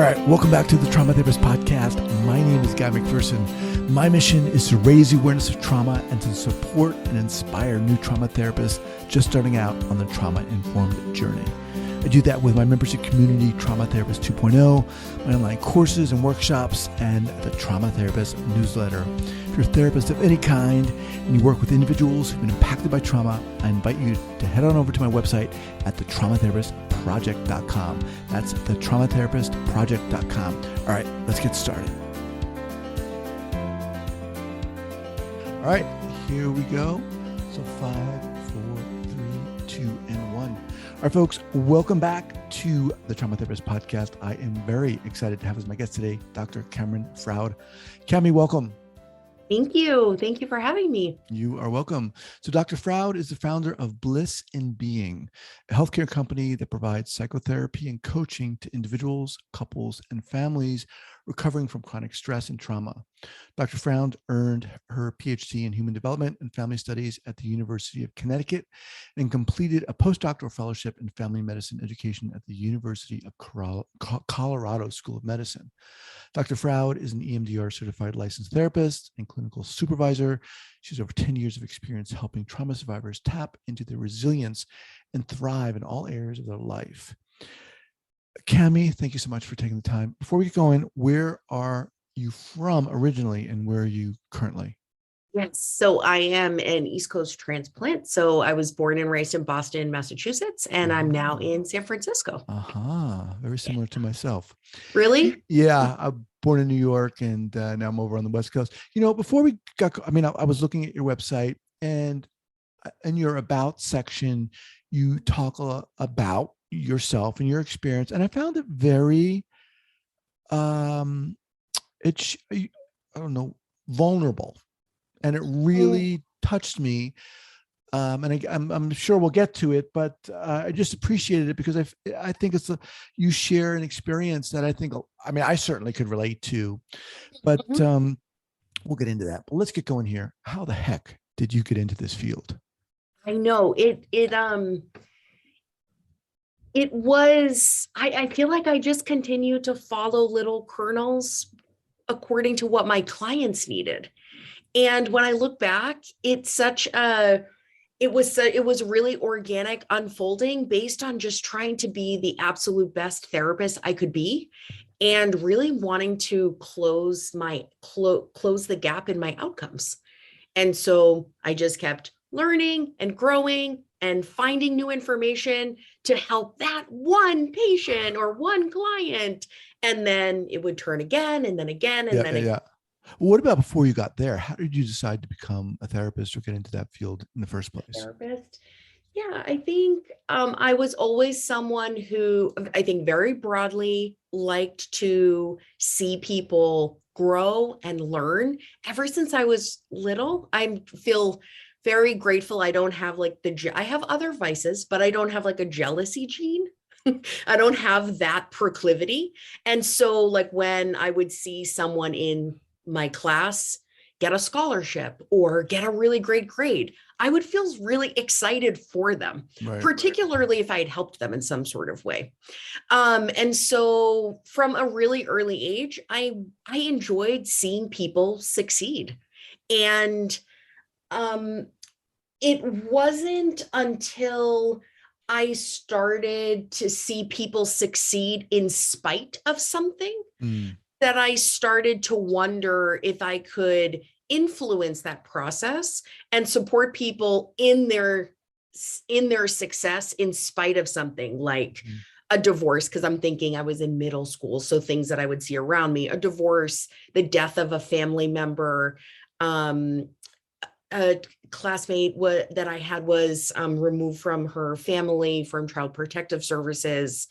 All right, welcome back to the Trauma Therapist Podcast. My name is Guy McPherson. My mission is to raise the awareness of trauma and to support and inspire new trauma therapists just starting out on the trauma-informed journey. I do that with my membership community, Trauma Therapist 2.0, my online courses and workshops, and the Trauma Therapist newsletter. If you're a therapist of any kind and you work with individuals who've been impacted by trauma, I invite you to head on over to my website at thetraumatherapistproject.com. That's thetraumatherapistproject.com. All right, let's get started. All right, here we go. So 5, 4, 3, 2, and 1. All right, folks, welcome back to the Trauma Therapist Podcast. I am very excited to have as my guest today, Dr. Cameron Froude. Cami, welcome. Thank you. Thank you for having me. You are welcome. So Dr. Froude is the founder of Bliss In Being, a healthcare company that provides psychotherapy and coaching to individuals, couples, and families recovering from chronic stress and trauma. Dr. Froude earned her PhD in Human Development and Family Studies at the University of Connecticut and completed a postdoctoral fellowship in family medicine education at the University of Colorado School of Medicine. Dr. Froude is an EMDR certified licensed therapist and clinical supervisor. She has over 10 years of experience helping trauma survivors tap into their resilience and thrive in all areas of their life. Cami, thank you so much for taking the time. Before we get going, where are you from originally and where are you currently? Yes. So I am an East Coast transplant. So I was born and raised in Boston, Massachusetts, and I'm now in San Francisco. Very similar to myself. Really? Yeah. I'm born in New York and now I'm over on the West Coast. You know, before we got, I was looking at your website and in your About section, you talk about yourself and your experience. And I found it very, vulnerable. And it really touched me. And I'm sure we'll get to it, but I just appreciated it because I think you share an experience that I certainly could relate to, but we'll get into that. But let's get going here. How the heck did you get into this field? I know it was, I feel like I just continued to follow little kernels according to what my clients needed. And when I look back, it was really organic unfolding based on just trying to be the absolute best therapist I could be and really wanting to close the gap in my outcomes. And so I just kept learning and growing and finding new information to help that one patient or one client. And then it would turn again and then again and then again. Yeah. Well, what about before you got there? How did you decide to become a therapist or get into that field in the first place? Therapist. Yeah, I think I was always someone who I think very broadly liked to see people grow and learn. Ever since I was little, I feel very grateful. I don't have I have other vices, but I don't have like a jealousy gene. I don't have that proclivity. And so when I would see someone in my class get a scholarship or get a really great grade, I would feel really excited for them, particularly if I had helped them in some sort of way. And so from a really early age, I enjoyed seeing people succeed. And it wasn't until I started to see people succeed in spite of something that I started to wonder if I could influence that process and support people in their success in spite of something like a divorce, because I'm thinking I was in middle school. So things that I would see around me, a divorce, the death of a family member, a classmate that I had was removed from her family, from Child Protective Services.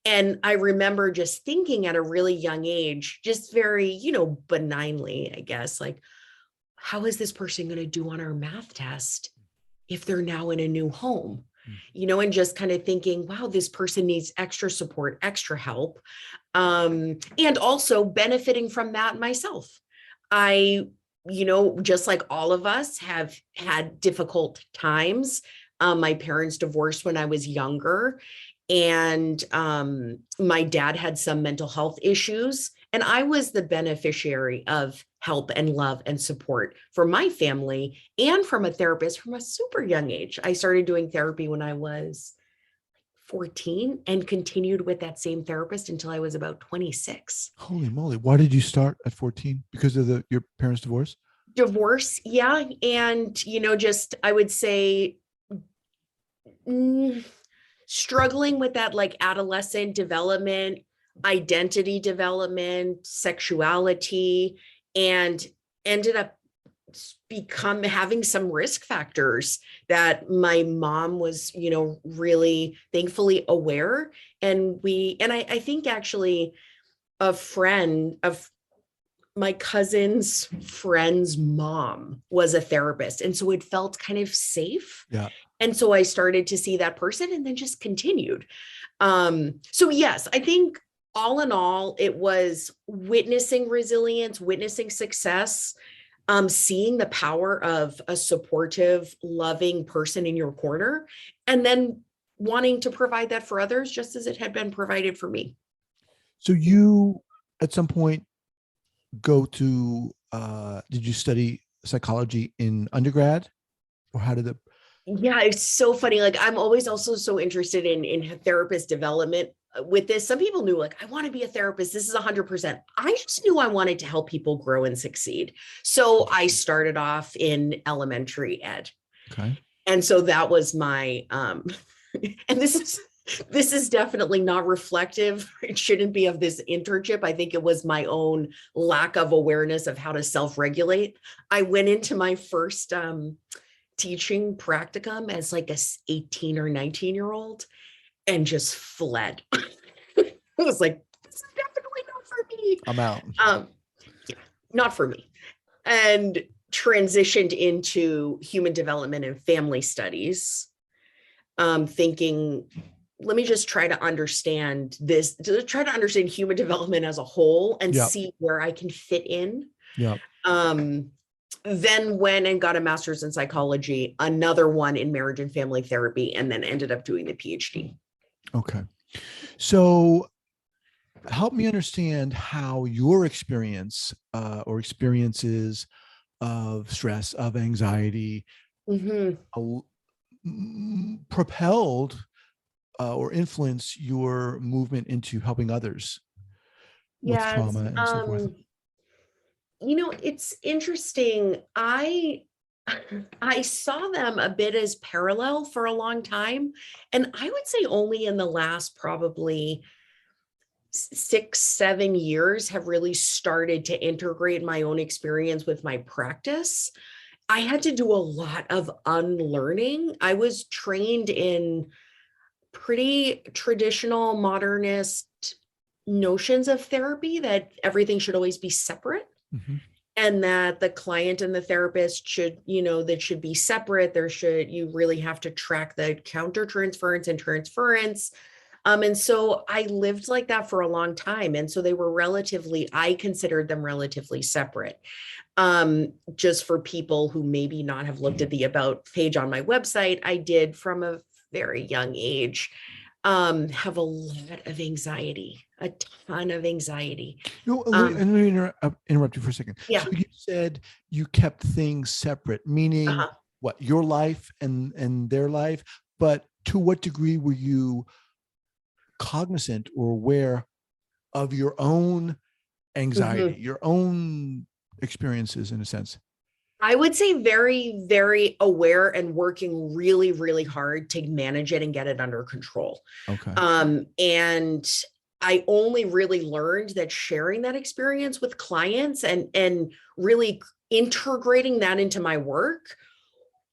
And I remember just thinking at a really young age, just very, benignly, I guess, how is this person going to do on our math test if they're now in a new home? And just kind of thinking, wow, this person needs extra support, extra help, and also benefiting from that myself. Just like all of us have had difficult times. My parents divorced when I was younger. And my dad had some mental health issues, and I was the beneficiary of help and love and support for my family and from a therapist from a super young age. I started doing therapy when I was 14 and continued with that same therapist until I was about 26. Holy moly. Why did you start at 14? Because of your parents' divorce? Divorce, yeah. And, just I would say, struggling with that like adolescent development, identity development, sexuality, and ended up having some risk factors that my mom was, really thankfully aware. And I think actually a friend of my cousin's friend's mom was a therapist. And so it felt kind of safe. Yeah. And so I started to see that person and then just continued. So yes, I think all in all, it was witnessing resilience, witnessing success, seeing the power of a supportive, loving person in your corner, and then wanting to provide that for others, just as it had been provided for me. So you, at some point, did you study psychology in undergrad, or how did the? Yeah, it's so funny. Like, I'm always also so interested in therapist development with this. Some people knew, like, I want to be a therapist. This is 100%. I just knew I wanted to help people grow and succeed. So I started off in elementary ed. Okay. And so that was my, and this is definitely not reflective. It shouldn't be of this internship. I think it was my own lack of awareness of how to self-regulate. I went into my first, teaching practicum as like a 18 or 19-year-old and just fled. It was like, this is definitely not for me. I'm out. Yeah, not for me. And transitioned into human development and family studies, thinking, let me just try to understand this, to try to understand human development as a whole and see where I can fit in. Yeah. Then went and got a master's in psychology, another one in marriage and family therapy, and then ended up doing the PhD. Okay. So help me understand how your experience or experiences of stress, of anxiety, propelled or influenced your movement into helping others with trauma and so forth. It's interesting. I saw them a bit as parallel for a long time. And I would say only in the last probably 6-7 years have really started to integrate my own experience with my practice. I had to do a lot of unlearning. I was trained in pretty traditional modernist notions of therapy that everything should always be separate. And that the client and the therapist should, that should be separate. You really have to track the counter transference and transference. And so I lived like that for a long time. And so I considered them relatively separate. Just for people who maybe not have looked at the About page on my website, I did from a very young age have a lot of anxiety, a ton of anxiety. Let me interrupt you for a second. Yeah. So you said you kept things separate, meaning what, your life and their life, but to what degree were you cognizant or aware of your own anxiety, your own experiences in a sense? I would say very, very aware and working really, really hard to manage it and get it under control. Okay. And I only really learned that sharing that experience with clients and really integrating that into my work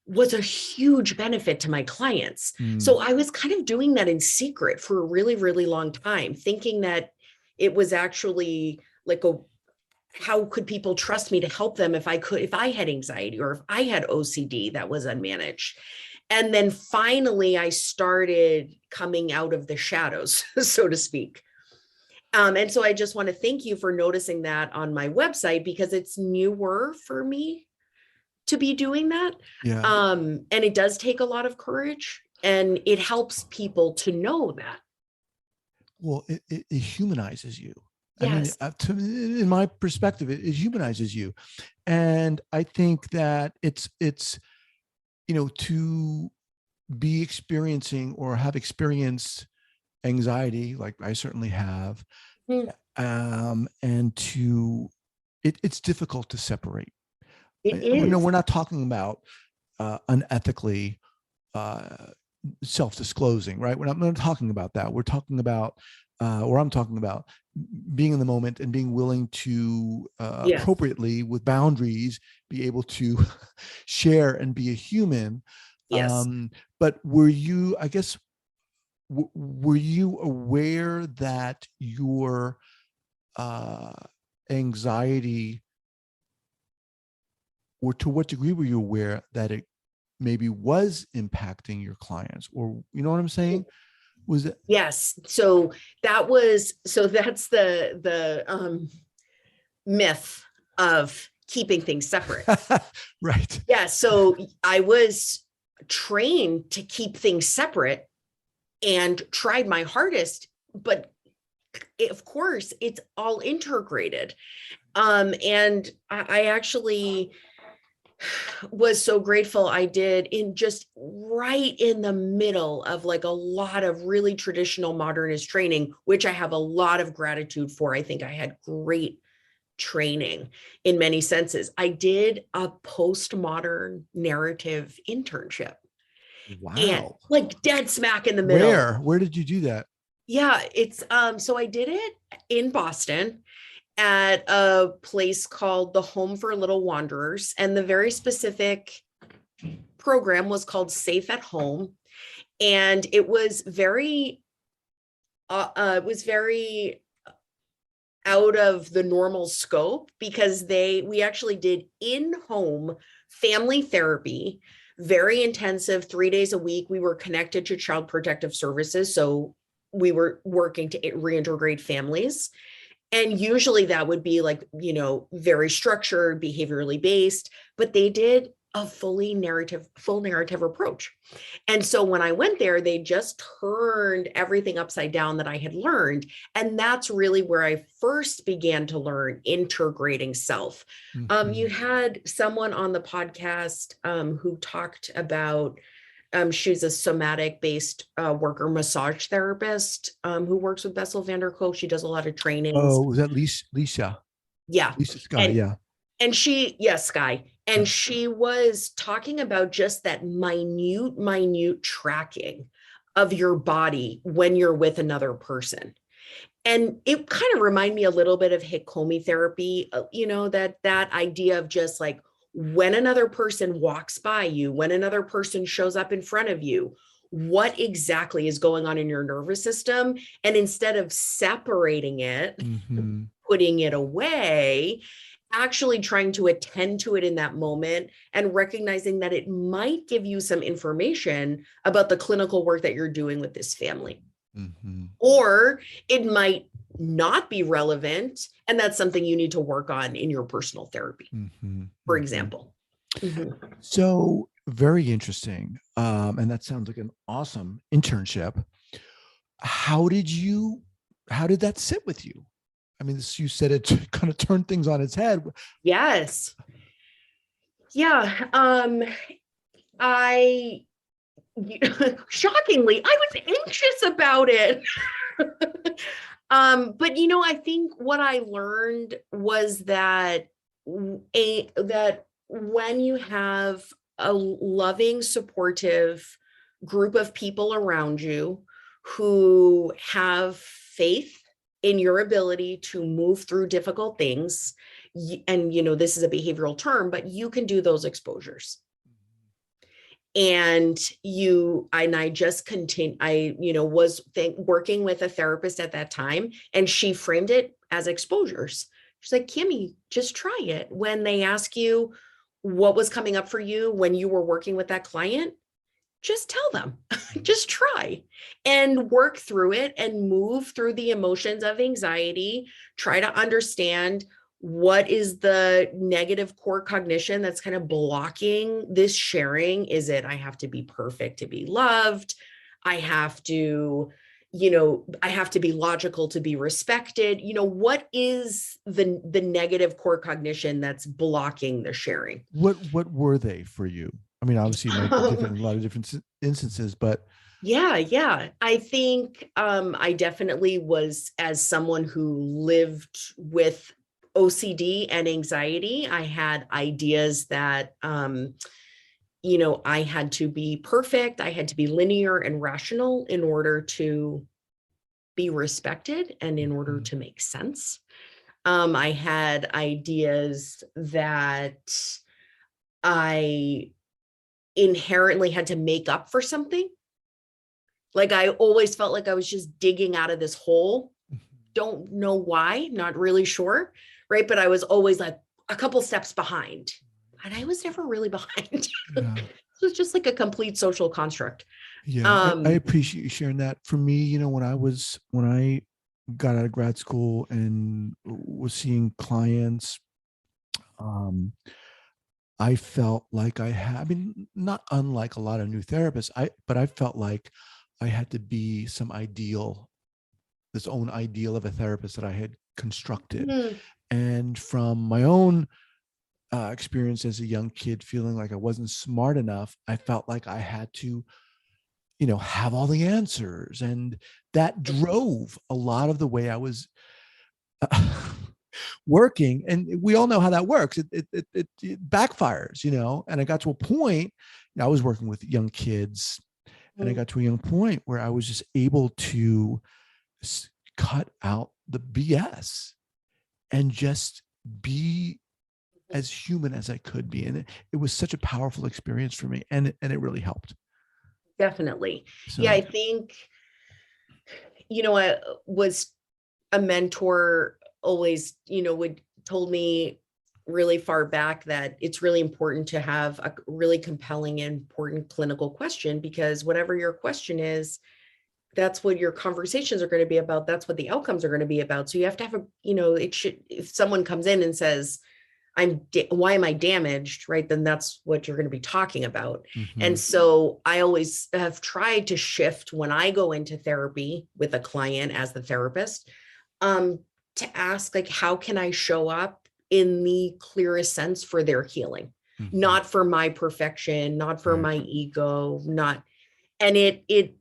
was a huge benefit to my clients. So I was kind of doing that in secret for a really, really long time, thinking that it was actually like how could people trust me to help them if I had anxiety or if I had OCD that was unmanaged. And then finally I started coming out of the shadows, so to speak. And so I just want to thank you for noticing that on my website, because it's newer for me to be doing that. Yeah. And it does take a lot of courage, and it helps people to know that. Well, it humanizes you. I mean, Yes. in my perspective, it humanizes you. And I think that it's, to be experiencing or have experienced anxiety, like I certainly have, Mhm. and it's difficult to separate. It No, is. we're not talking about unethically uh, self-disclosing, right? We're not talking about that. We're talking about, or I'm talking about, being in the moment and being willing to Yes. appropriately, with boundaries, be able to share and be a human. Yes. But were you, I guess, were you aware that your uh, anxiety, or to what degree were you aware that it maybe was impacting your clients? Or, you know what I'm saying? Was it? Yes. So that's the myth of keeping things separate. Right. Yeah. So I was trained to keep things separate and tried my hardest, but of course it's all integrated. And I actually was so grateful I did, in just right in the middle of like a lot of really traditional modernist training, which I have a lot of gratitude for. I think I had great training in many senses. I did a postmodern narrative internship, and Wow. like dead smack in the middle. Where did you do that? Yeah, it's so I did it in Boston at a place called the Home for Little Wanderers, and the very specific program was called Safe at Home, and it was very out of the normal scope, because we actually did in-home family therapy, very intensive, 3 days a week. We were connected to Child Protective Services, so we were working to reintegrate families. And usually that would be like, very structured, behaviorally based, but they did a full narrative approach. And so when I went there, they just turned everything upside down that I had learned. And that's really where I first began to learn integrating self. You Mhm. had someone on the podcast who talked about, she's a somatic based worker massage therapist who works with Bessel van der Kolk. She does a lot of trainings. Oh, was that Lisa? Yeah. Lisa Sky, And yeah. yes, Sky. Yeah. And she was talking about just that minute tracking of your body when you're with another person. And it kind of reminded me a little bit of Hikomi therapy, that idea of just like, when another person walks by you, when another person shows up in front of you, what exactly is going on in your nervous system? And instead of separating it, Hmm. putting it away, actually trying to attend to it in that moment, and recognizing that it might give you some information about the clinical work that you're doing with this family. Hmm. Or it might not be relevant, and that's something you need to work on in your personal therapy, Hmm. for Hmm. example. Mhm. So very interesting. And that sounds like an awesome internship. How did you, how did that sit with you? I mean, you said it kind of turned things on its head. Yes. Yeah. I shockingly, I was anxious about it. But I think what I learned was that that when you have a loving, supportive group of people around you who have faith in your ability to move through difficult things, and this is a behavioral term, but you can do those exposures. And I just continue, was working with a therapist at that time, and she framed it as exposures. She's like, Kimmy, just try it. When they ask you what was coming up for you when you were working with that client, just tell them, just try and work through it and move through the emotions of anxiety. Try to understand what is the negative core cognition that's kind of blocking this sharing. Is it, I have to be perfect to be loved? I have to, I have to be logical to be respected. What is the negative core cognition that's blocking the sharing? What were they for you? I mean, obviously it might be different in a lot of different instances, but Yeah. I think I definitely was, as someone who lived with OCD and anxiety, I had ideas that I had to be perfect. I had to be linear and rational in order to be respected and in order Mhm. to make sense. I had ideas that I inherently had to make up for something. Like I always felt like I was just digging out of this hole. Don't know why, not really sure. Right. But I was always like a couple steps behind. And I was never really behind. Yeah. So it's just like a complete social construct. Yeah, I Um, appreciate you sharing that. For me, when I got out of grad school and was seeing clients, um, I felt like I mean, not unlike a lot of new therapists, but I felt like I had to be this own ideal of a therapist that I had constructed. mm, And from my own experience as a young kid, feeling like I wasn't smart enough, I felt like I had to have all the answers. And that drove a lot of the way I was working. And we all know how that works. It backfires, and I got to a point, I was working with young kids, and I mm, got to a young point where I was just able to cut out the BS and just be as human as I could be. And it was such a powerful experience for me. And it really helped. definitely. Yeah, So, I think, I was a mentor always, would told me really far back that it's really important to have a really compelling and important clinical question, because whatever your question is, that's what your conversations are going to be about. That's what the outcomes are going to be about. So you have to have it should, if someone comes in and says, why am I damaged? Right. Then that's what you're going to be talking about. And mhm. so I always have tried to shift when I go into therapy with a client as the therapist, um, to ask, like, how can I show up in the clearest sense for their healing? Mhm. Not for my perfection, not for Right. my ego, and it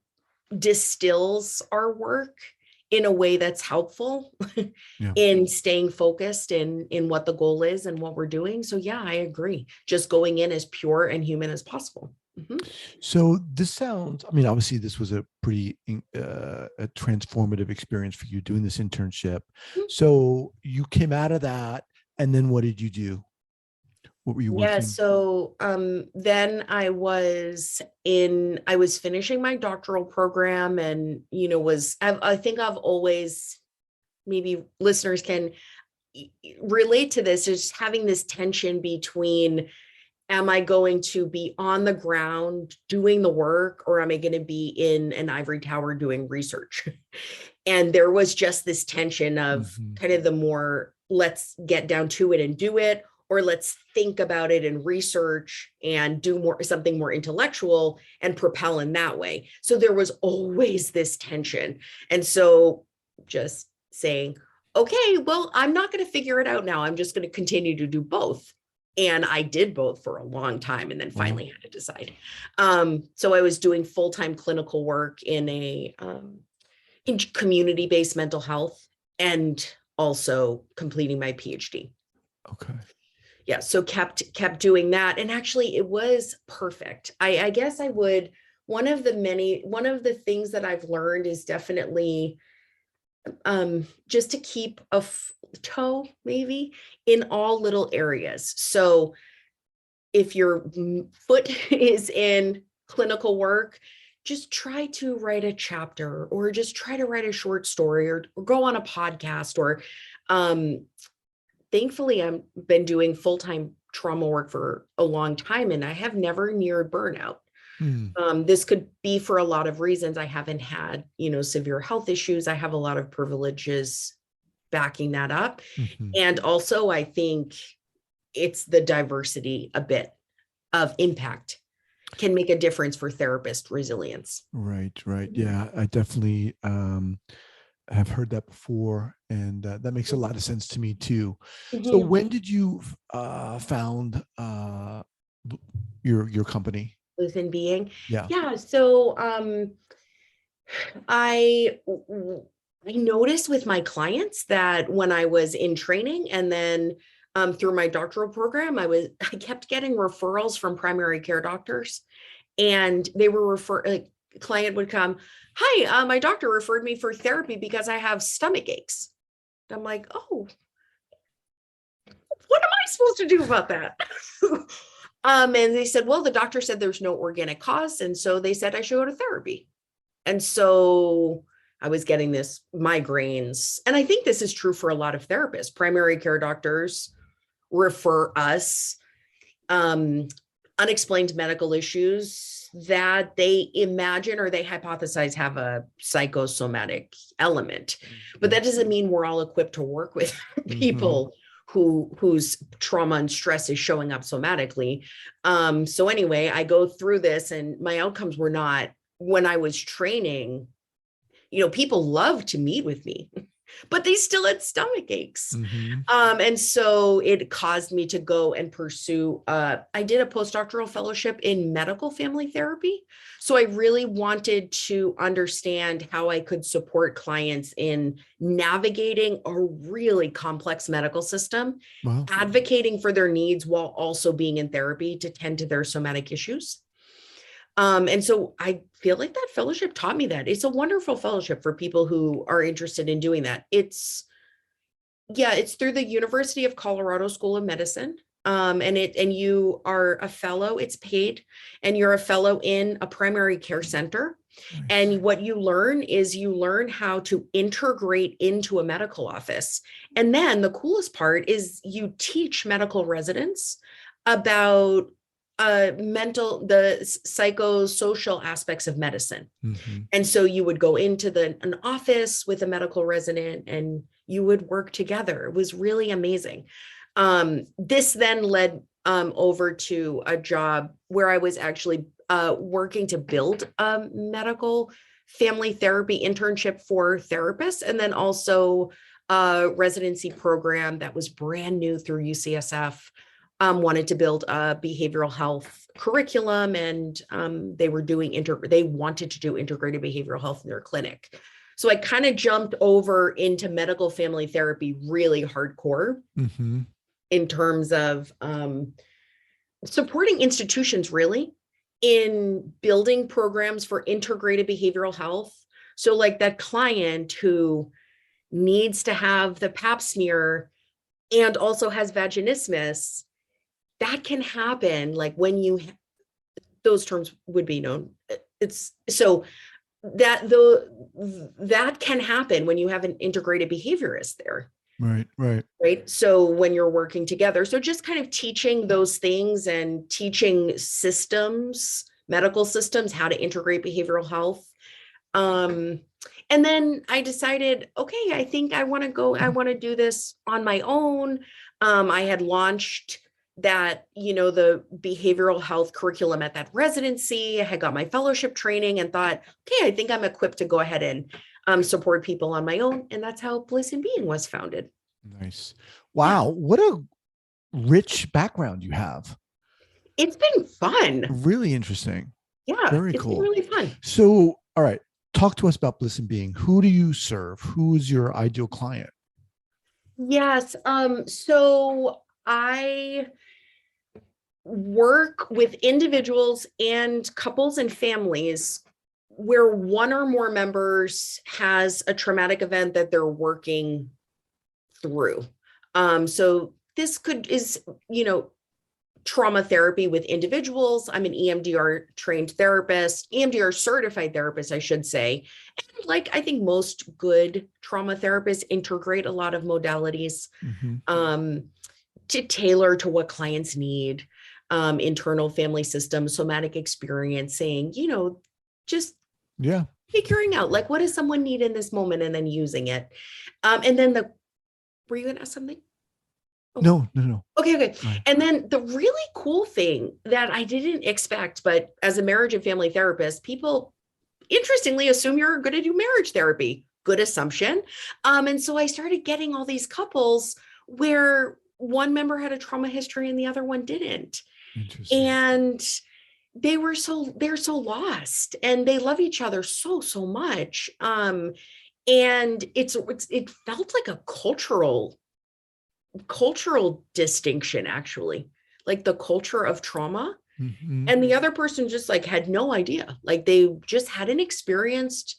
distills our work in a way that's helpful Yeah. in staying focused in what the goal is and what we're doing. So yeah, I agree. Just going in as pure and human as possible. Mhm. So this sounds, I mean, obviously this was a pretty a transformative experience for you doing this internship. So you came out of that, and then what did you do? What were you Yeah, working? so then I was finishing my doctoral program, and I think I've always, maybe listeners can relate to this, is having this tension between, am I going to be on the ground doing the work, or am I going to be in an ivory tower doing research? And there was just this tension of Mhm. kind of the more, let's get down to it and do it, or let's think about it and research and do something more intellectual and propel in that way. So there was always this tension. And so just saying, okay, well, I'm not going to figure it out now. I'm just going to continue to do both. And I did both for a long time, and then Wow. finally had to decide. So I was doing full-time clinical work in community-based mental health, and also completing my PhD. Okay. Yeah, so kept doing that, and actually it was perfect. I guess I would, one of the things that I've learned is definitely just to keep a toe maybe in all little areas. So if your foot is in clinical work, just try to write a chapter, or just try to write a short story, or go on a podcast, or um, thankfully I've been doing full-time trauma work for a long time, and I have never neared burnout. Hmm. This could be for a lot of reasons. I haven't had, severe health issues. I have a lot of privileges backing that up. Mhm. And also, I think it's the diversity a bit of impact. can make a difference for therapist resilience. Right, right. Yeah, I definitely have heard that before, and that makes a lot of sense to me too. So, Mhm. when did you found b- your company? Bliss In Being. Yeah. Yeah. So I I noticed with my clients that when I was in training and then through my doctoral program, I kept getting referrals from primary care doctors, and they were like, client would come, "Hi, my doctor referred me for therapy because I have stomach aches." I'm like, "Oh, what am I supposed to do about that?" And they said, "Well, the doctor said there's no organic cause, and so they said I should go to therapy." And so I was getting this migraines. And I think this is true for a lot of therapists. Primary care doctors refer us um, unexplained medical issues that they imagine or they hypothesize have a psychosomatic element. But that doesn't mean we're all equipped to work with Mm-hmm. people whose trauma and stress is showing up somatically. So anyway, I go through this and my outcomes were not, when I was training, people love to meet with me, but they still had stomach aches. Mm-hmm. And so it caused me to go and pursue, I did a postdoctoral fellowship in medical family therapy. So I really wanted to understand how I could support clients in navigating a really complex medical system, Wow. advocating for their needs while also being in therapy to tend to their somatic issues. And so I feel like that fellowship taught me that. It's a wonderful fellowship for people who are interested in doing that. It's through the University of Colorado School of Medicine. And you are a fellow, it's paid, and you're a fellow in a primary care center. Nice. And what you learn is you learn how to integrate into a medical office. And then the coolest part is you teach medical residents about the psychosocial aspects of medicine. Mm-hmm. And so you would go into an office with a medical resident and you would work together. It was really amazing. This then led over to a job where I was actually working to build a medical family therapy internship for therapists, and then also a residency program that was brand new through UCSF. Wanted to build a behavioral health curriculum, and they wanted to do integrated behavioral health in their clinic. So I kind of jumped over into medical family therapy really hardcore Mm-hmm. in terms of supporting institutions really in building programs for integrated behavioral health. So like that client who needs to have the pap smear and also has vaginismus, that can happen like when those terms would be known. It's so that can happen when you have an integrated behaviorist there. Right, right. Right. So when you're working together, so just kind of teaching those things and teaching systems, medical systems, how to integrate behavioral health. Um, and then I decided, okay, I think I want to do this on my own. I had launched the behavioral health curriculum at that residency. I had got my fellowship training and thought, okay, I think I'm equipped to go ahead and support people on my own. And that's how Bliss In Being was founded. Nice. Yeah. Wow. What a rich background you have. It's been fun. Really interesting. Yeah, Very it's been cool. really fun. So, all right, talk to us about Bliss and Being. Who do you serve? Who is your ideal client? Yes. So I work with individuals and couples and families where one or more members has a traumatic event that they're working through. So this trauma therapy with individuals. I'm an EMDR trained therapist, EMDR certified therapist, I should say. And like I think most good trauma therapists integrate a lot of modalities Mm-hmm. to tailor to what clients need, internal family system, somatic experiencing, just Yeah. figuring out like what does someone need in this moment and then using it. And then were you going to ask something? No, no, no. Okay, okay. Go ahead. And then the really cool thing that I didn't expect, but as a marriage and family therapist, people interestingly assume you're going to do marriage therapy. Good assumption. And so I started getting all these couples where one member had a trauma history and the other one didn't. Interesting. And they're so lost and they love each other so much. And it felt like a cultural distinction, actually, like the culture of trauma. Mm-hmm. And the other person just like had no idea, like they just hadn't experienced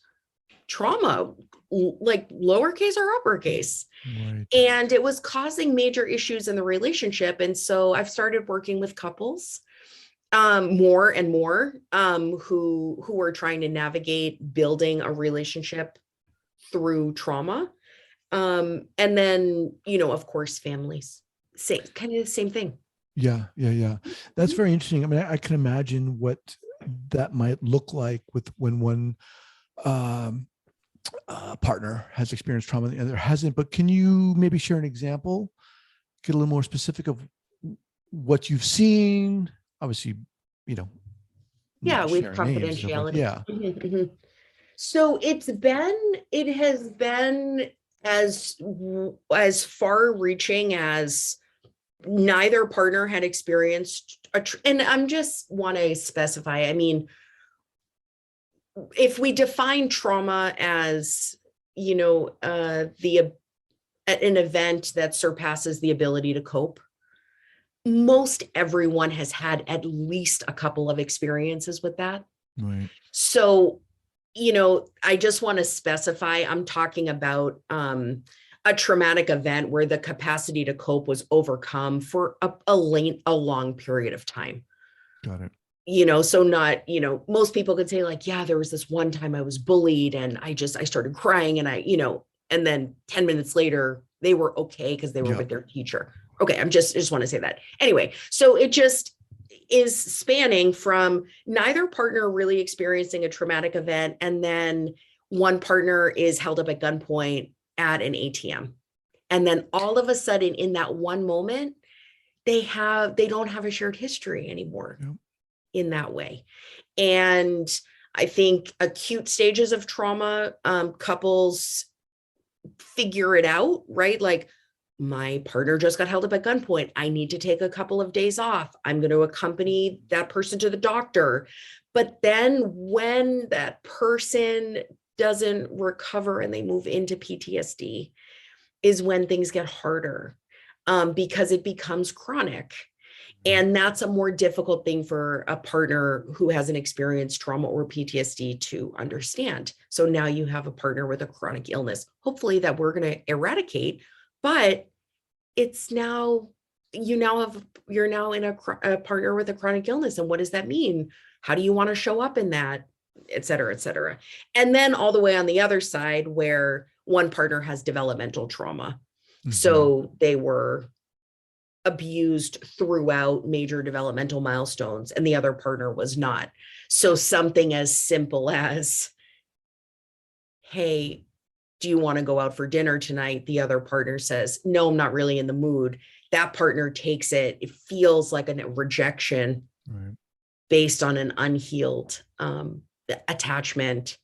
trauma, like lowercase or uppercase. Right. And it was causing major issues in the relationship. And so I've started working with couples more and more who are trying to navigate building a relationship through trauma. And then, of course, families, kind of the same thing. Yeah, yeah, yeah. That's very interesting. I mean, I can imagine what that might look like with when one partner has experienced trauma and the other hasn't. But can you maybe share an example, get a little more specific of what you've seen? Obviously, you know, Yeah, not with sharing names and stuff like, confidentiality. yeah. So it has been as far reaching as neither partner had experienced and I'm just want to specify, I mean, if we define trauma as, an event that surpasses the ability to cope, most everyone has had at least a couple of experiences with that. Right. So, I just want to specify, I'm talking about a traumatic event where the capacity to cope was overcome for a long period of time. Got it. So not, most people could say like, yeah, there was this one time I was bullied and I started crying and and then 10 minutes later they were okay because they were Yeah. with their teacher. Okay. I just want to say that. Anyway, so it just is spanning from neither partner really experiencing a traumatic event. And then one partner is held up at gunpoint at an ATM. And then all of a sudden in that one moment, they don't have a shared history anymore. Yep. In that way. And I think acute stages of trauma, couples figure it out, right? Like, my partner just got held up at gunpoint. I need to take a couple of days off. I'm going to accompany that person to the doctor. But then when that person doesn't recover and they move into PTSD is when things get harder, because it becomes chronic. And that's a more difficult thing for a partner who hasn't experienced trauma or PTSD to understand. So now you have a partner with a chronic illness, hopefully that we're going to eradicate, but it's now, you're now in a partner with a chronic illness. And what does that mean? How do you want to show up in that, et cetera, et cetera. And then all the way on the other side where one partner has developmental trauma. Mm-hmm. So they were abused throughout major developmental milestones and the other partner was not. So something as simple as, hey, do you want to go out for dinner tonight? The other partner says, no, I'm not really in the mood. That partner takes it. It feels like a rejection, right, based on an unhealed attachment,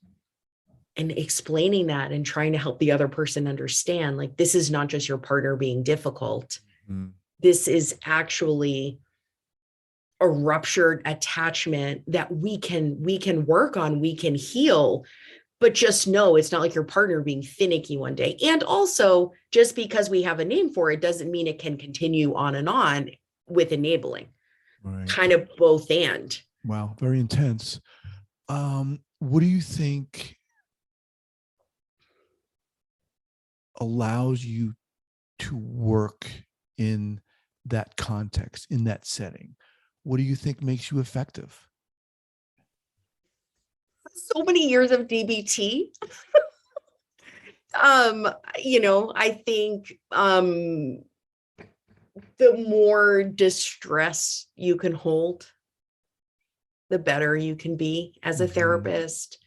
and explaining that and trying to help the other person understand, like, this is not just your partner being difficult. Mm-hmm. This is actually a ruptured attachment that we can work on, we can heal, but just know it's not like your partner being finicky one day. And also, just because we have a name for it doesn't mean it can continue on with enabling. Right. Kind of both and. Wow, very intense. What do you think allows you to work in that context, in that setting? What do you think makes you effective? So many years of DBT. I think the more distress you can hold, the better you can be as a therapist.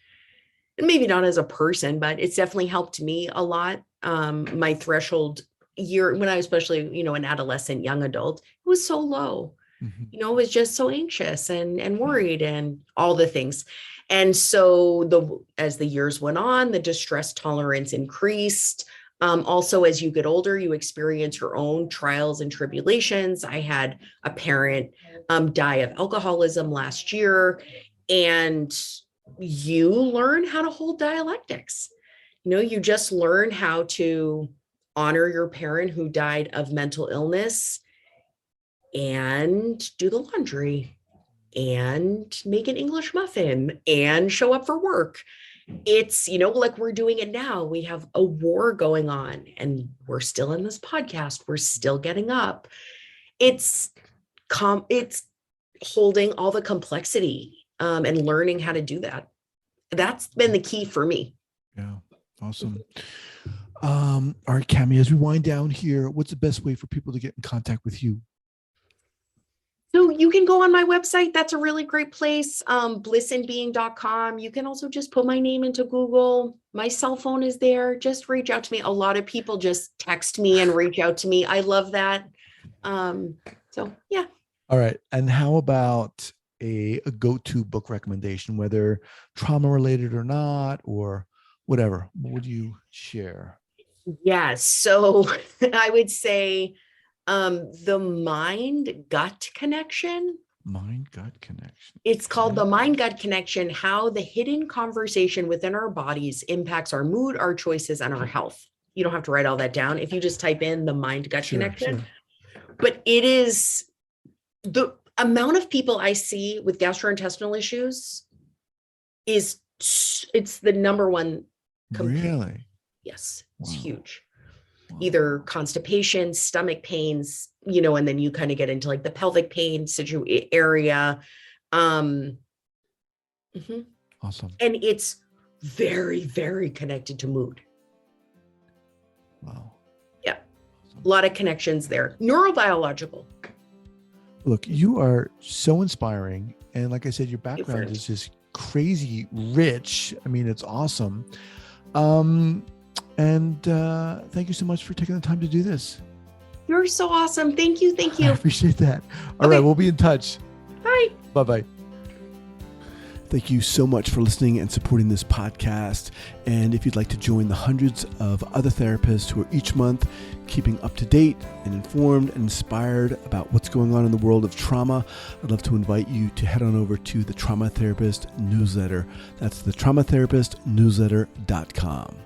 And maybe not as a person, but it's definitely helped me a lot. My threshold when I was especially, an adolescent, young adult, it was so low. I was just so anxious and worried and all the things. And so as the years went on, the distress tolerance increased. Also, as you get older, you experience your own trials and tribulations. I had a parent die of alcoholism last year, and you learn how to hold dialectics. You just learn how to honor your parent who died of mental illness and do the laundry and make an English muffin and show up for work. It's, like we're doing it now. We have a war going on and we're still in this podcast. We're still getting up. It's holding all the complexity and learning how to do that. That's been the key for me. Yeah. Awesome. All right, Cami, as we wind down here, what's the best way for people to get in contact with you? So you can go on my website. That's a really great place. Blissinbeing.com. You can also just put my name into Google. My cell phone is there. Just reach out to me. A lot of people just text me and reach out to me. I love that. So yeah. All right. And how about a go-to book recommendation, whether trauma related or not, or whatever? What would you share? Yeah. So I would say the mind-gut connection. Mind-gut connection. It's called the mind-gut connection, how the hidden conversation within our bodies impacts our mood, our choices, and our health. You don't have to write all that down. If you just type in the mind-gut connection. Sure. But it is the amount of people I see with gastrointestinal issues it's the number one complaint. Really? Yes, it's huge. Either constipation, stomach pains, and then you kind of get into like the pelvic pain area. Awesome. And it's very, very connected to mood. Wow. Yeah. Awesome. A lot of connections there. Neurobiological. Look, you are so inspiring. And like I said, your background is just crazy rich. I mean, it's awesome. And thank you so much for taking the time to do this. You're so awesome. Thank you. Thank you. I appreciate that. All right. We'll be in touch. Bye. Bye-bye. Thank you so much for listening and supporting this podcast. And if you'd like to join the hundreds of other therapists who are each month keeping up to date and informed and inspired about what's going on in the world of trauma, I'd love to invite you to head on over to the Trauma Therapist newsletter. That's the traumatherapistnewsletter.com.